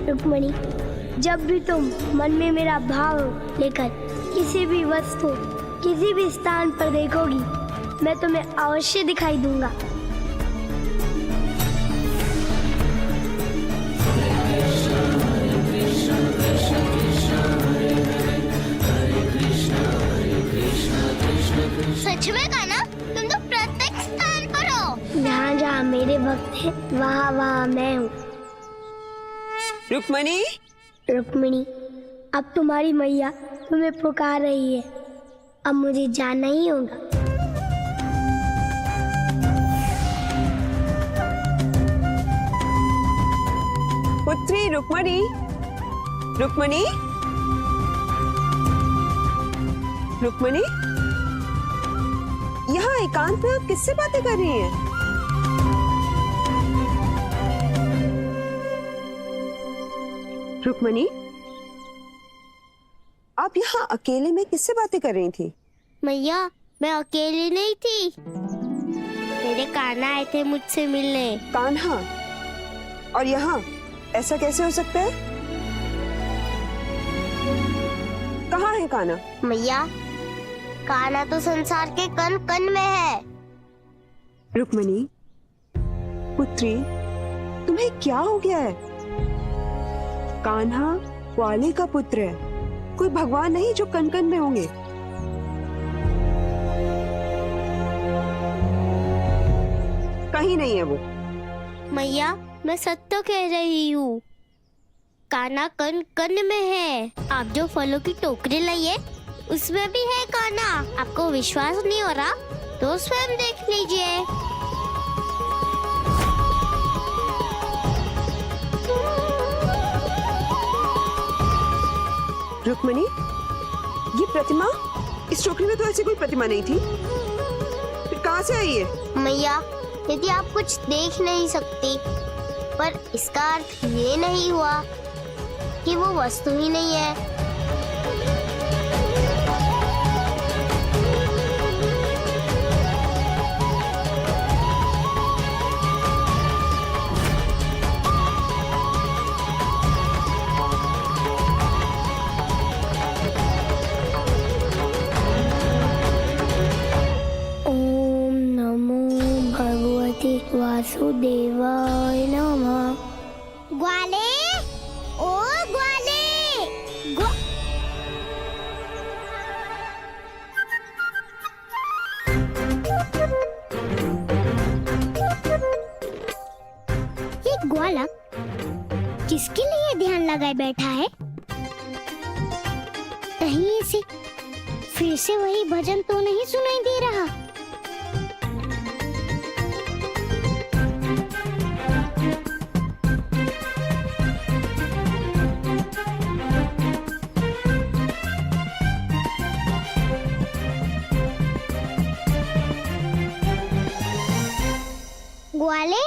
रुक्मणी, जब भी तुम मन में मेरा भाव लेकर किसी भी वस्तु, किसी भी स्थान पर देखोगी, मैं तुम्हें अवश्य दिखाई दूंगा। सच में कान्हा, तुम तो प्रत्येक स्थान पर हो। जहाँ जहाँ मेरे भक्त हैं, वहाँ वहाँ मैं हूँ। रुक्मणी, रुक्मिणी, अब तुम्हारी मैया तुम्हें पुकार रही है। अब मुझे जाना ही होगा। पुत्री रुक्मणी, रुक्मणी, रुक्मणी, यहाँ एकांत में आप किससे बातें कर रही हैं? रुक्मणी, आप यहाँ अकेले में किससे बातें कर रही थी? मैया, मैं अकेली नहीं थी, मेरे कान्हा आए थे मुझसे मिलने। कान्हा? और यहाँ ऐसा कैसे हो सकता है? कहाँ है कान्हा? मैया, कान्हा तो संसार के कण कण में है। रुक्मणी, पुत्री, तुम्हें क्या हो गया है? कान्हा वाले का पुत्र है, कोई भगवान नहीं जो कण कण में होंगे। कहीं नहीं है वो। मैया, मैं सच तो कह रही हूँ, कान्हा कण कण में है। आप जो फलों की टोकरी लाई है, उसमें भी है कान्हा। आपको विश्वास नहीं हो रहा तो स्वयं देख लीजिए। रुक्मणी, ये प्रतिमा, इस टोकरी में तो ऐसी कोई प्रतिमा नहीं थी, फिर कहाँ से आई है? मैया, यदि आप कुछ देख नहीं सकती, पर इसका अर्थ ये नहीं हुआ कि वो वस्तु ही नहीं है। ओम नमो भगवते वासुदेवाय नमः। ग्वाले, ओ ग्वाले, ये ग्वाला किसके लिए ध्यान लगाए बैठा है? कहीं इसे फिर से वही भजन तो नहीं सुनाई दे रहा? ग्वाले,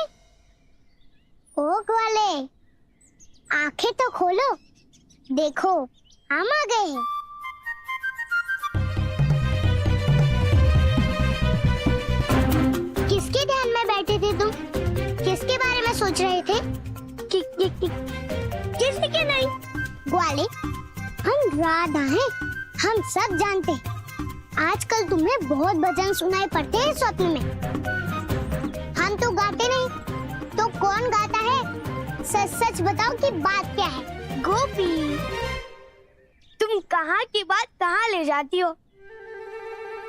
ओ ग्वाले, आंखें तो खोलो, देखो हम आ गए हैं। किसके ध्यान में बैठे थे तुम? किसके बारे में सोच रहे थे? किसी के नहीं। ग्वाले, हम राधा हैं, हम सब जानते हैं। आजकल तुम्हें बहुत भजन सुनाई पड़ते हैं स्वप्न में। हम तो गाते नहीं, तो कौन गाता है? सच सच बताओ कि बात क्या है? गोपी, तुम कहाँ की बात कहाँ ले जाती हो?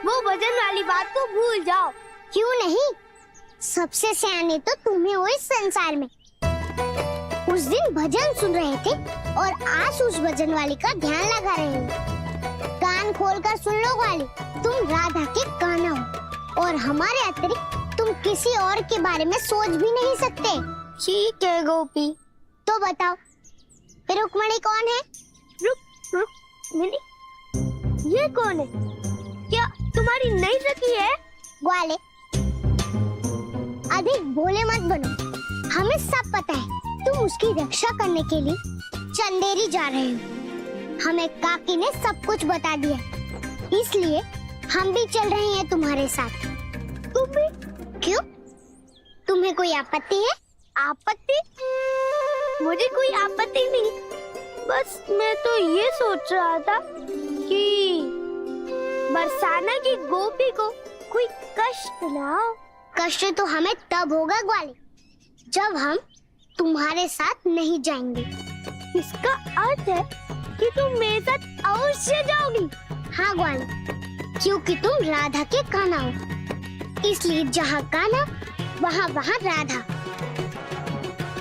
वो भजन वाली बात को भूल जाओ। क्यों नहीं? सबसे सियाने तो तुम्हें हो इस संसार में। उस दिन भजन सुन रहे थे और आज उस भजन वाली का ध्यान लगा रहे हो। कान खोलकर सुन लो ग्वाले, तुम राधा के कान्हा हो और हमारे अतिरिक्त तुम किसी और के बारे में सोच भी नहीं सकते। ठीक है गोपी। तो बताओ, रुक्मणी कौन है? रुक्मिणी? ये कौन है? क्या तुम्हारी नई सखी है? ग्वाले, अधिक भोले मत बनो, हमें सब पता है। तुम उसकी रक्षा करने के लिए चंदेरी जा रहे हो। हमें काकी ने सब कुछ बता दिया, इसलिए हम भी चल रहे हैं तुम्हारे साथ। तुम भी? क्यों? तुम्हें कोई आपत्ति है? आपत्ति? मुझे कोई आपत्ति नहीं, बस मैं तो ये सोच रहा था कि बरसाना की गोपी को कोई कष्ट ना हो। कष्ट तो हमें तब होगा ग्वाले, जब हम तुम्हारे साथ नहीं जाएंगे। इसका अर्थ है कि तुम मेरे साथ अवश्य जाओगी। हाँ ग्वाले, क्योंकि तुम राधा के कान्हा हो, इसलिए जहाँ कान्हा वहाँ वहाँ राधा।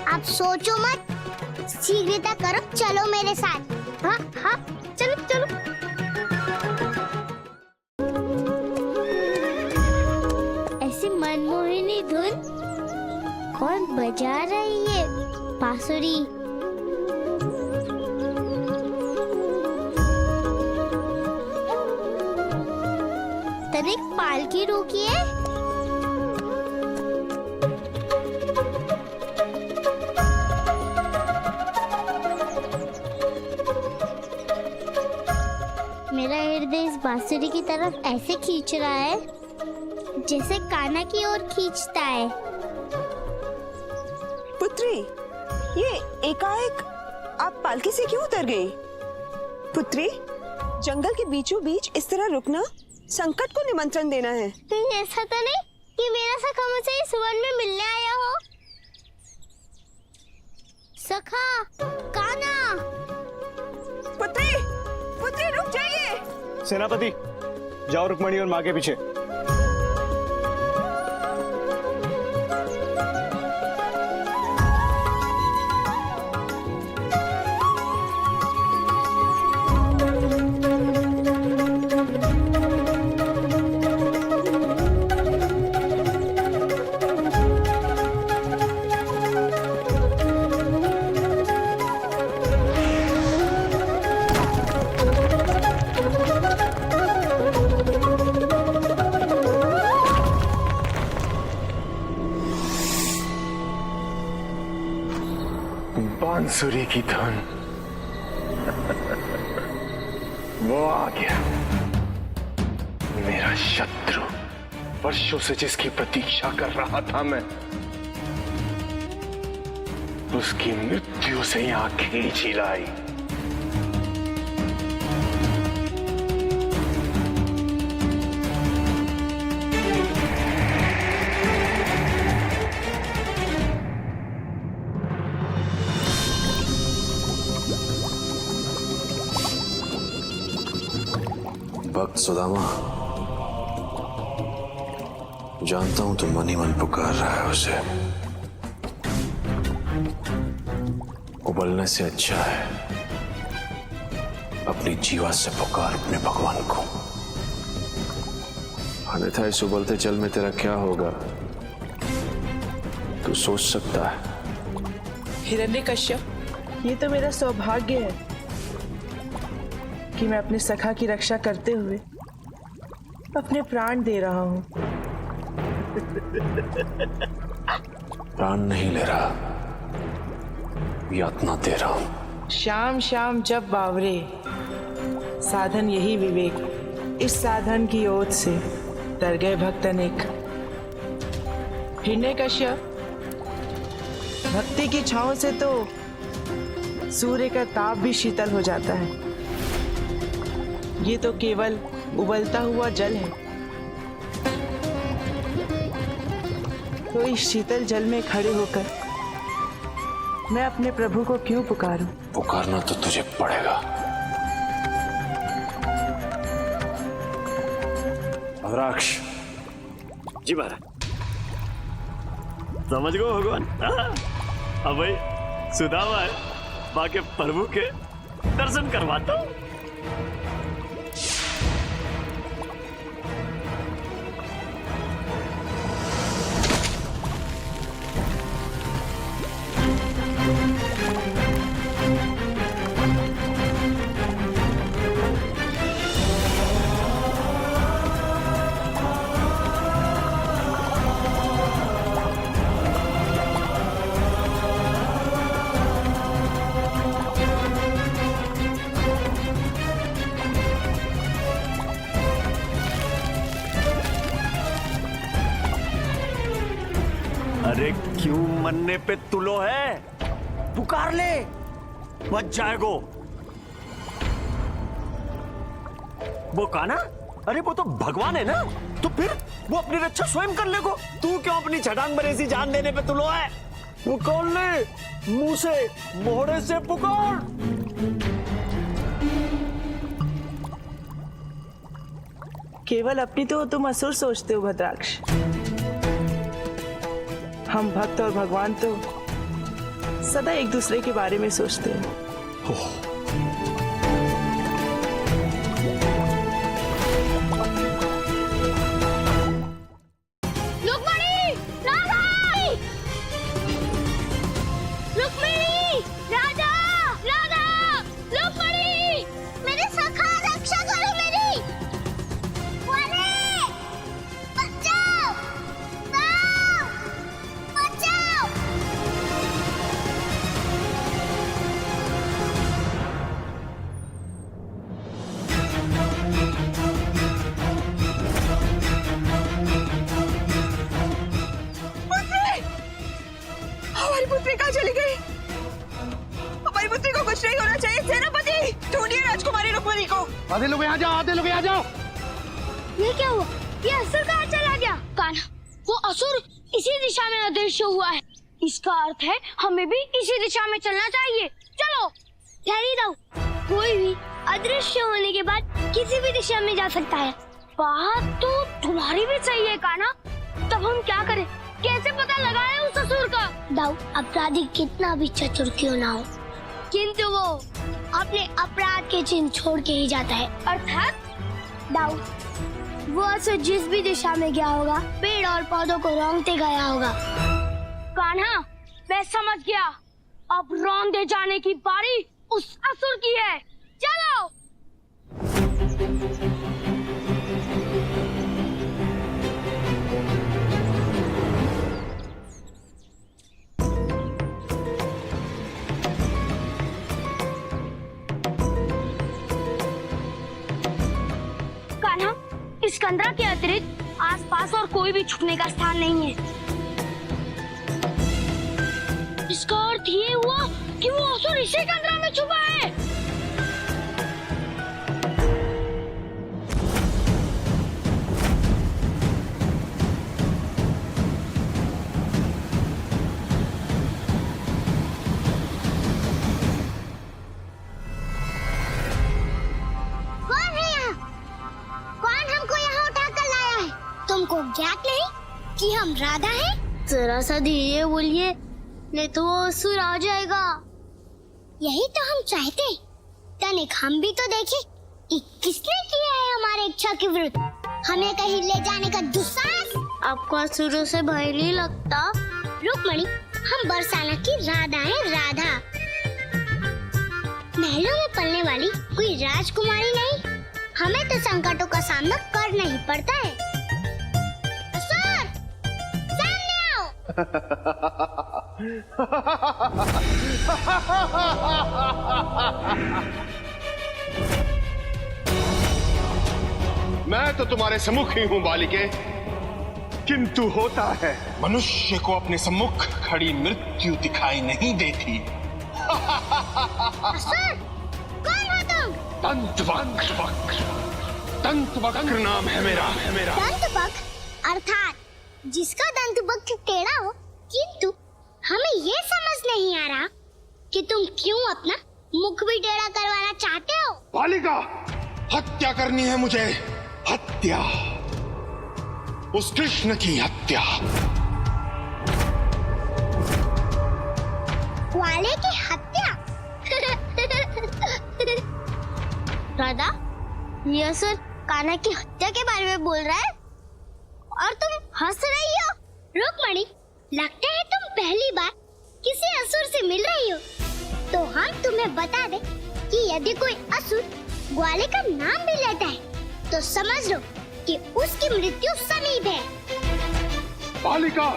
आप सोचो मत, शीघ्रता करो, चलो मेरे साथ। हाँ हाँ, चलो चलो। ऐसी मनमोहिनी धुन कौन बजा रही है? बांसुरी। तनिक पालकी रोकिए। मेरा हृदय इस बांसुरी की तरफ ऐसे खींच रहा है जैसे कान्हा की ओर खींचता है। पुत्री, ये एकाएक आप पालकी से क्यों उतर गई? पुत्री, जंगल के बीचों बीच इस तरह रुकना संकट को निमंत्रण देना है। कहीं ऐसा तो नहीं कि मेरा सखा मुझसे इस वन में मिलने आया हो? सखा, कान्हा। पुत्री, पुत्री रुक जाइए। सेनापति, जाओ रुक्मणी और माँ के पीछे। बांसुरी की धुन वो आ गया, मेरा शत्रु। वर्षों से जिसकी प्रतीक्षा कर रहा था मैं, उसकी मृत्यु से यहां खींची लाई। भक्त सुदामा, जानता हूं तुम मन ही मन पुकार रहा है उसे। उबलने से अच्छा है अपनी जीवा से पुकार अपने भगवान को, अन्यथा इस उबलते जल में तेरा क्या होगा तू सोच सकता है। हिरण्यकश्यप, ये तो मेरा सौभाग्य है कि मैं अपने सखा की रक्षा करते हुए अपने प्राण दे रहा हूँ। प्राण नहीं ले रहा, यातना दे रहा हूं। शाम शाम जब बावरे, साधन यही विवेक, इस साधन की ओर से तर गए भक्त अनेक। हिरण्यकश्यप, भक्ति की छांव से तो सूर्य का ताप भी शीतल हो जाता है। ये तो केवल उबलता हुआ जल है, तो इस शीतल जल में खड़े होकर मैं अपने प्रभु को क्यों पुकारूं? पुकारना तो तुझे पड़ेगा। अवराक्ष। जी महाराज। समझ गो भगवान। अब भाई सुदामा है, माँ के प्रभु के दर्शन करवाता हूँ। अरे क्यों मरने पे तुलो है? पुकार ले, बच जाएगो। वो काना, अरे वो तो भगवान है ना, तो फिर वो अपनी रक्षा स्वयं कर लेगो। तू क्यों अपनी छटांग पर ऐसी जान देने पे तुलो है? पुकार ले, मुंह से, मोहरे से पुकार। केवल अपनी तो तुम असुर सोचते हो भद्राक्ष। हम भक्त और भगवान तो सदा एक दूसरे के बारे में सोचते हैं। रुक्मिणी, राधा! रुक्मिणी, राधा! राधा! रुक्मिणी! मेरे सखा, रक्षा करो मेरी। वाले, बचाओ, बचाओ। हमारी पुत्री कहाँ चली गई? हमारी पुत्री को कुछ नहीं होना चाहिए। सेनापति, ढूंढिए राजकुमारी रुक्मिणी को। आधे लोग यहाँ जाओ, आधे लोग यहाँ जाओ। ये क्या हुआ? ये असुर कहाँ चला गया? कान्हा, वो असुर इसी दिशा में अदृश्य हुआ है। इसका अर्थ है हमें भी इसी दिशा में चलना चाहिए। चलो। ठहरी रहो। कोई भी अदृश्य होने के बाद किसी भी दिशा में जा सकता है। बात तो तुम्हारी भी सही है कान्हा। तब हम क्या करें? कैसे पता लगाए उस असुर का? दाऊ, अपराधी कितना भी चतुर क्यों ना हो, किंतु वो अपने अपराध के चिन्ह छोड़ के ही जाता है। अर्थात दाऊ, वो असुर जिस भी दिशा में गया होगा, पेड़ और पौधों को रौंदते गया होगा। कान्हा, मैं समझ गया। अब रौंदे जाने की बारी उस असुर की है। चलो। कान्हा, इस कंदरा के अतिरिक्त आसपास और कोई भी छुपने का स्थान नहीं है। इसका अर्थ ये हुआ कि वो असुर इसी कंदरा में छुपा है। कौन है यहाँ? कौन हमको यहाँ उठा कर लाया है? तुमको ज्ञात नहीं कि हम राधा हैं? जरा सा धीरे बोलिए, नहीं तो वो असुर आ जाएगा। यही तो हम चाहते हैं। तनिक हम भी तो देखें कि किसने किया है हमारे इच्छा के विरुद्ध। हमें कहीं ले जाने का दुस्साहस। आपको असुरों से भय नहीं लगता? रुक्मिणी, हम बरसाना की राधा हैं, राधा। महलों में पलने वाली कोई राजकुमारी नहीं। हमें तो संकटों का सामना करना ही पड़ता है। असुर, सामने आओ। मैं तो तुम्हारे सम्मुख ही हूँ बालिके, किंतु होता है मनुष्य को अपने सम्मुख खड़ी मृत्यु दिखाई नहीं देती। असुर, कौन हो तुम? दंतवक्र नाम है मेरा। दंतवक्र अर्थात जिसका दंतवक्र टेढ़ा हो, किंतु हमें ये समझ नहीं आ रहा कि तुम क्यों अपना मुख भी टेढ़ा करवाना चाहते हो। बालिका, हत्या करनी है मुझे, हत्या, उस कृष्ण की हत्या। ग्वाले की हत्या? राधा, ये असुर कान्हा की हत्या के बारे में बोल रहा है और तुम हंस रही हो। रुक्मिणी, लगता है तुम पहली बार किसी असुर से मिल रही हो। तो हम तुम्हें बता दें कि यदि कोई असुर ग्वाले का नाम भी लेता है तो समझ लो कि उसकी मृत्यु समीप है। बालिका,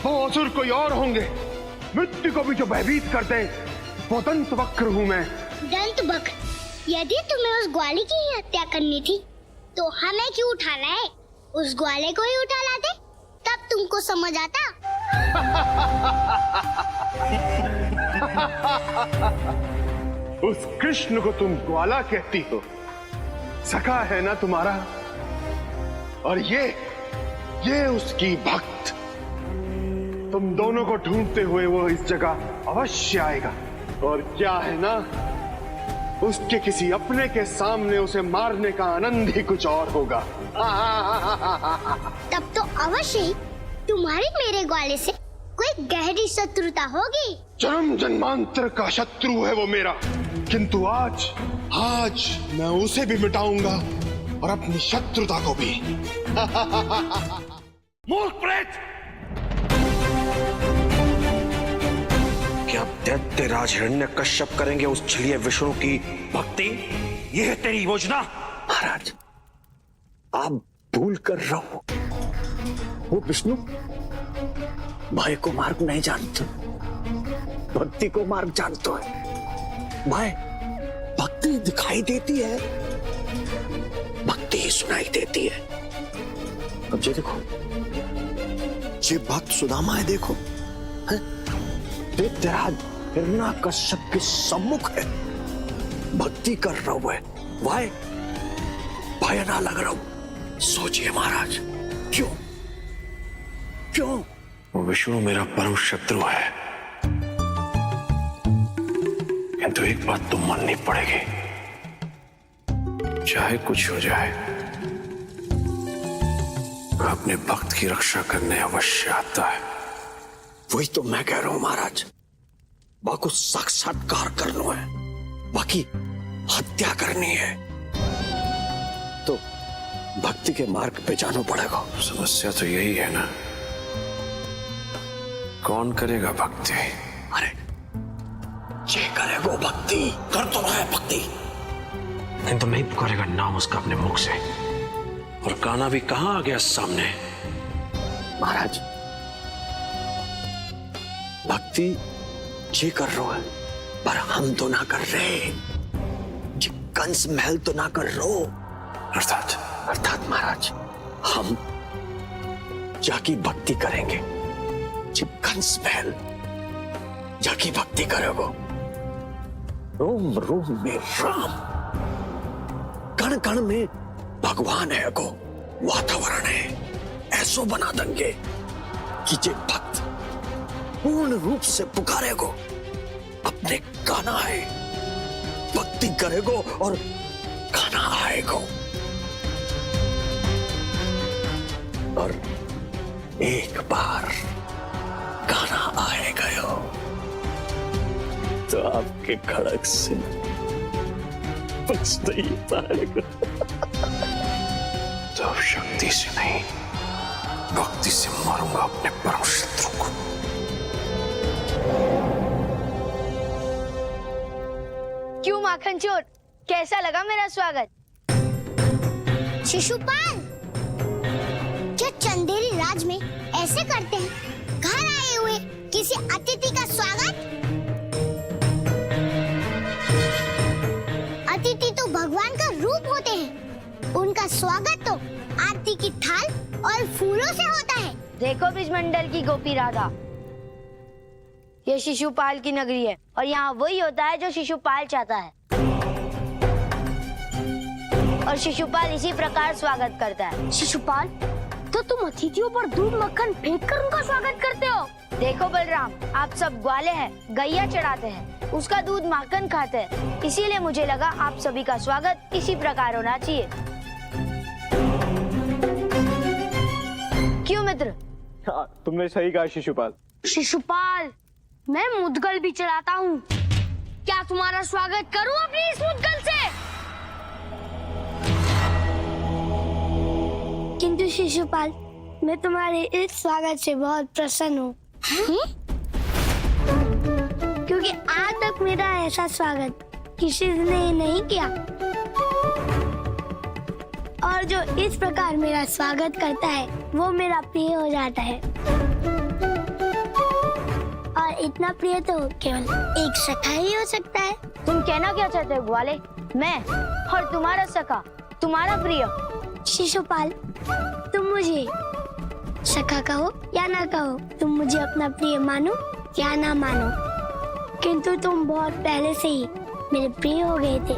वो असुर कोई और होंगे। मृत्यु को भी जो भयभीत करते, वो दंतवक्र हूँ मैं। दंतवक्र, यदि तुम्हें उस ग्वाले की ही हत्या करनी थी तो हमें क्यों उठा लाए? उस ग्वाले को ही उठा लाते, तब तुमको समझ आता। उस कृष्ण को तुम ग्वाला कहती हो, सखा है ना तुम्हारा, और ये उसकी भक्त। तुम दोनों को ढूंढते हुए वो इस जगह अवश्य आएगा, और क्या है ना, उसके किसी अपने के सामने उसे मारने का आनंद ही कुछ और होगा। तब तो अवश्य ही तुम्हारी मेरे ग्वाले से कोई गहरी शत्रुता होगी। जन्म जन्मांतर का शत्रु है वो मेरा, किंतु आज मैं उसे भी मिटाऊंगा और अपनी शत्रुता को भी। मूर्ख प्रेत! क्या दैत्यराज हिरण्यकश्यप करेंगे उस छलिए विष्णु की भक्ति? यह है तेरी योजना? महाराज, आप भूल कर रहो, वो विष्णु भाई को मार्ग नहीं जानते, भक्ति को मार्ग जानते है। भाई, भक्ति दिखाई देती है, भक्ति ही सुनाई देती है। अब ये देखो, ये भक्त सुदामा है, देखो है? दैत्यराज हिरण्यकश्यप के सम्मुख है, भक्ति कर रहा है, भय ना लग रहा। सोचिए महाराज, क्यों वो विष्णु मेरा परम शत्रु है, किंतु एक बात तो माननी पड़ेगी, चाहे कुछ हो जाए, वह अपने भक्त की रक्षा करने अवश्य आता है। वही तो मैं कह रहा हूं महाराज, बाकी साक्षात्कार करना है, बाकी हत्या करनी है, तो भक्ति के मार्ग पे जाना पड़ेगा। समस्या तो यही है ना, कौन करेगा भक्ति? अरे ये करेगा भक्ति, कर तो रहा है भक्ति, किंतु नहीं पुकारेगा नाम उसका अपने मुख से, और कान्हा भी कहां आ गया सामने। महाराज, भक्ति ये कर रहा है, पर हम तो ना कर रहे, ये कंस महल तो ना कर रो, अर्थात महाराज, हम जाकी भक्ति करेंगे, ये कंस महल जाकी भक्ति करेगो। रोम रोम में राम, कण कण में भगवान है को, वातावरण है, ऐसो बना देंगे कि ये भक्त पूर्ण रूप से पुकारेगो, अपने गाना है, भक्ति करेगो और गाना आएगो, और एक बार गाना आएगा तो आपके खड़क से बच नहीं पाएगा। तो अब शक्ति से नहीं, भक्ति से मारूंगा अपने परम शत्रु को। क्यों माखन चोर, कैसा लगा मेरा स्वागत? शिशुपाल, क्या चंदेरी राज में ऐसे करते हैं? घर आए हुए किसी अतिथि का स्वागत? अतिथि तो भगवान का रूप होते हैं, उनका स्वागत तो आरती की थाल और फूलों से होता है। देखो ब्रिजमंडल की गोपी राधा, ये शिशुपाल की नगरी है, और यहाँ वही होता है जो शिशुपाल चाहता है, और शिशुपाल इसी प्रकार स्वागत करता है। शिशुपाल, तो तुम अतिथियों पर दूध मक्खन फेंक कर उनका स्वागत करते हो? देखो बलराम, आप सब ग्वाले हैं, गैया चढ़ाते हैं, उसका दूध माखन खाते हैं, इसीलिए मुझे लगा आप सभी का स्वागत इसी प्रकार होना चाहिए। क्यों मित्र? हाँ, तुमने सही कहा शिशुपाल। शिशुपाल, मैं मुद्गल भी चलाता हूँ, क्या तुम्हारा स्वागत करूँ अपनी इस मुद्गल से? किंतु शिशुपाल, मैं तुम्हारे इस स्वागत से बहुत प्रसन्न हूँ, क्योंकि आज तक मेरा ऐसा स्वागत किसी ने नहीं किया, और जो इस प्रकार मेरा स्वागत करता है वो मेरा प्रिय हो जाता है, और इतना प्रिय तो केवल एक सखा ही हो सकता है। तुम कहना क्या चाहते हो ग्वाले? मैं और तुम्हारा सखा, तुम्हारा प्रिय? शिशुपाल, तुम मुझे सखा कहो या ना कहो, तुम मुझे अपना प्रिय मानो या ना मानो, किंतु तुम बहुत पहले से ही मेरे प्रिय हो गए थे।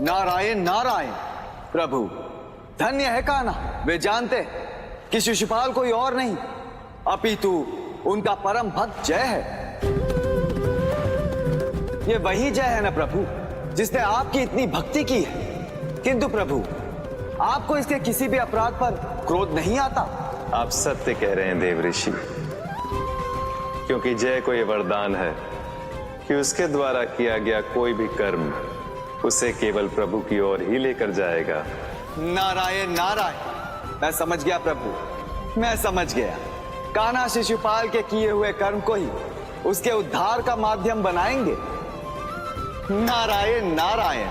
नारायण नारायण। प्रभु धन्य है कान्हा, वे जानते कि शिशुपाल कोई और नहीं अपितु उनका परम भक्त जय है। ये वही जय है ना प्रभु जिसने आपकी इतनी भक्ति की है। किंतु प्रभु आपको इसके किसी भी अपराध पर क्रोध नहीं आता? आप सत्य कह रहे हैं देव ऋषि, क्योंकि जय को यह वरदान है कि उसके द्वारा किया गया कोई भी कर्म उसे केवल प्रभु की ओर ही लेकर जाएगा। नारायण नारायण। मैं समझ गया प्रभु, मैं समझ गया। कान्हा शिशुपाल के किए हुए कर्म को ही उसके उद्धार का माध्यम बनाएंगे। नारायण नारायण।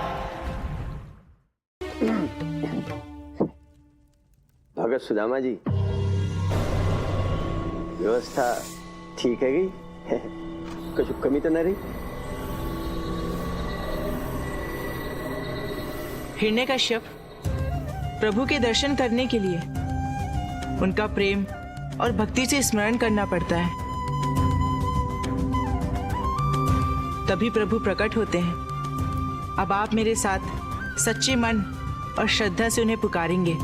भगत सुदामा जी, व्यवस्था ठीक है गई? कुछ कमी तो न रही? हिरण्यकश्यप प्रभु के दर्शन करने के लिए उनका प्रेम और भक्ति से स्मरण करना पड़ता है, तभी प्रभु प्रकट होते हैं। अब आप मेरे साथ सच्चे मन और श्रद्धा से उन्हें पुकारेंगे,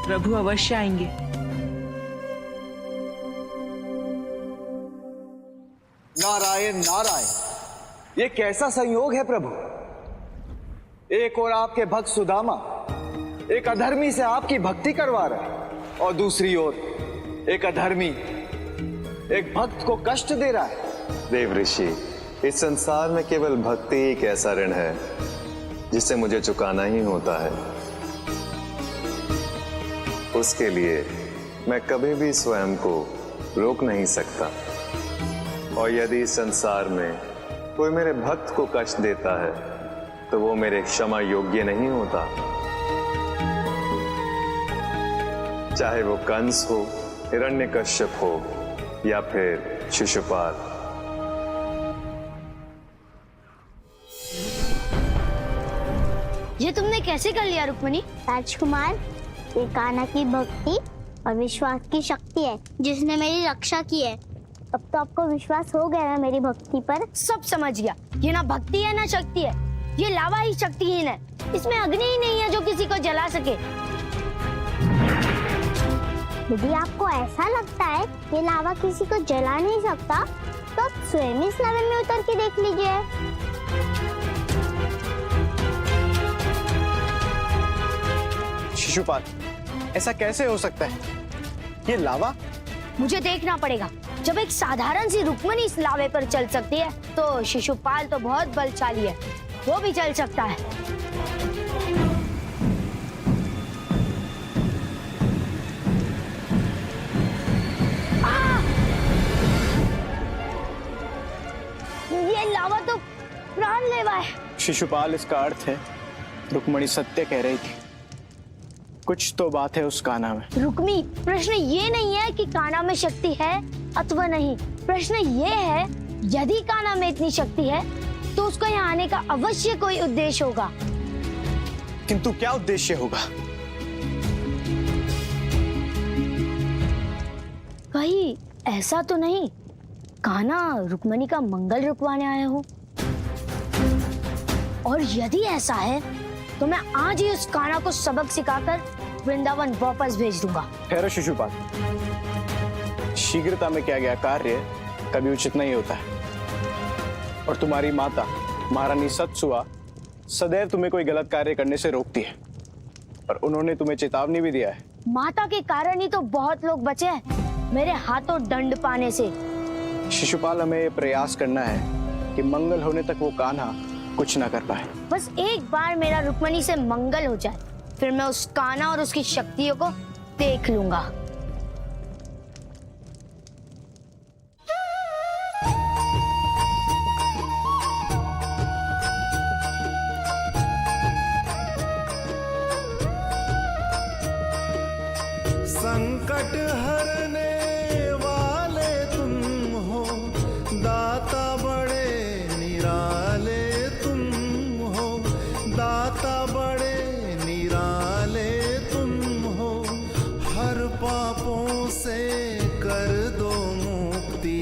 प्रभु अवश्य आएंगे। नारायण नारायण। ये कैसा संयोग है प्रभु, एक और आपके भक्त सुदामा एक अधर्मी से आपकी भक्ति करवा रहा है और दूसरी ओर एक अधर्मी एक भक्त को कष्ट दे रहा है। देव ऋषि, इस संसार में केवल भक्ति ही एक ऐसा ऋण है जिसे मुझे चुकाना ही होता है। उसके लिए मैं कभी भी स्वयं को रोक नहीं सकता, और यदि इस संसार में कोई मेरे भक्त को कष्ट देता है तो वो मेरे क्षमा योग्य नहीं होता, चाहे वो कंस हो, हिरण्यकश्यप हो या फिर शिशुपाल। ये तुमने कैसे कर लिया रुक्मिणी? राजकुमार, ये कान्हा की भक्ति और विश्वास की शक्ति है जिसने मेरी रक्षा की है। अब तो आपको विश्वास हो गया ना मेरी भक्ति पर? सब समझ गया। ये ना भक्ति है ना शक्ति है, ये लावा ही शक्तिहीन है। इसमें अग्नि ही नहीं है जो किसी को जला सके। यदि आपको ऐसा लगता है ये लावा किसी को जला नहीं सकता तो आप स्वयं इस लावे में उतर के देख लीजिए। शिशुपाल, ऐसा कैसे हो सकता है? ये लावा? मुझे देखना पड़ेगा। जब एक साधारण सी रुक्मिणी इस लावे पर चल सकती है तो शिशुपाल तो बहुत बलशाली है, वो भी चल सकता है। ये लावा तो प्राणलेवा है। शिशुपाल, इसका अर्थ है रुक्मिणी सत्य कह रही थी। कुछ तो बात है उस कान्हा में। रुक्मी, प्रश्न ये नहीं है कि कान्हा में शक्ति है अथवा नहीं। प्रश्न ये है, यदि कान्हा में इतनी शक्ति है तो उसको यहाँ आने का अवश्य कोई उद्देश्य होगा। किंतु क्या उद्देश्य होगा? कहीं ऐसा तो नहीं कान्हा रुक्मिणी का मंगल रुकवाने आया हो? और यदि ऐसा है तो मैं आज ही उस कान्हा को सबक सिखाकर वृंदावन वापस भेज दूंगा। ठहरो शिशुपाल, शीघ्रता में किया गया कार्य कभी उचित नहीं होता है। और तुम्हारी माता महारानी सतसुआ सदैव तुम्हें कोई गलत कार्य करने से रोकती है, और उन्होंने तुम्हें चेतावनी भी दिया है। माता के कारण ही तो बहुत लोग बचे हैं मेरे हाथों दंड पाने से। शिशुपाल, हमें ये प्रयास करना है कि मंगल होने तक वो कान्हा कुछ ना कर पाए। बस एक बार मेरा रुक्मिणी से मंगल हो जाए, फिर मैं उस कान्हा और उसकी शक्तियों को देख लूंगा। संकट हरने वाले तुम हो, दाता बड़े निराले तुम हो, दाता बड़े निराले तुम हो, पापों से कर दो मुक्ति,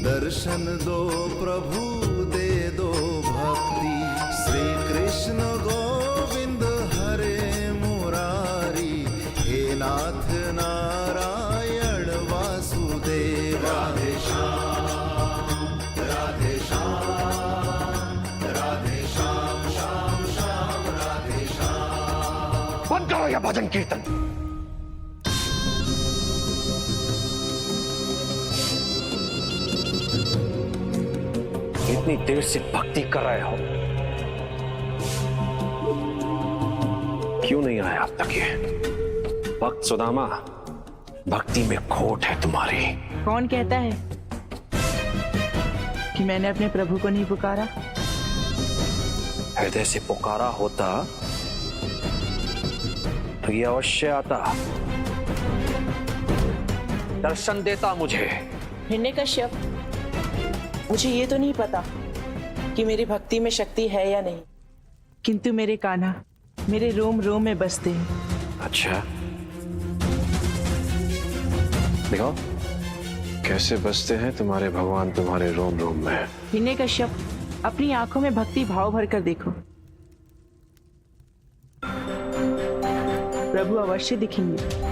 दर्शन दो प्रभु दे दो भक्ति। श्री कृष्ण गोविंद हरे मुरारी, हे नाथ नारायण वासुदेव। राधे श्याम राधे श्याम, राधे श्याम श्याम श्याम राधे श्याम। बंद करो यह भजन कीर्तन। इतनी देर से भक्ति कर रहे हो, क्यों नहीं आया अब तक ये? भक्त सुदामा, भक्ति में खोट है तुम्हारी। कौन कहता है कि मैंने अपने प्रभु को नहीं पुकारा? हृदय से पुकारा होता तो ये अवश्य आता, दर्शन देता मुझे। हिरण्यकश्यप, मुझे ये तो नहीं पता कि मेरी भक्ति में शक्ति है या नहीं, किंतु मेरे कान्हा मेरे रोम रोम में बसते हैं। अच्छा, देखो कैसे बसते हैं तुम्हारे भगवान तुम्हारे रोम रोम में। हिरण्यकश्यप, अपनी आंखों में भक्ति भाव भरकर देखो, प्रभु अवश्य दिखेंगे।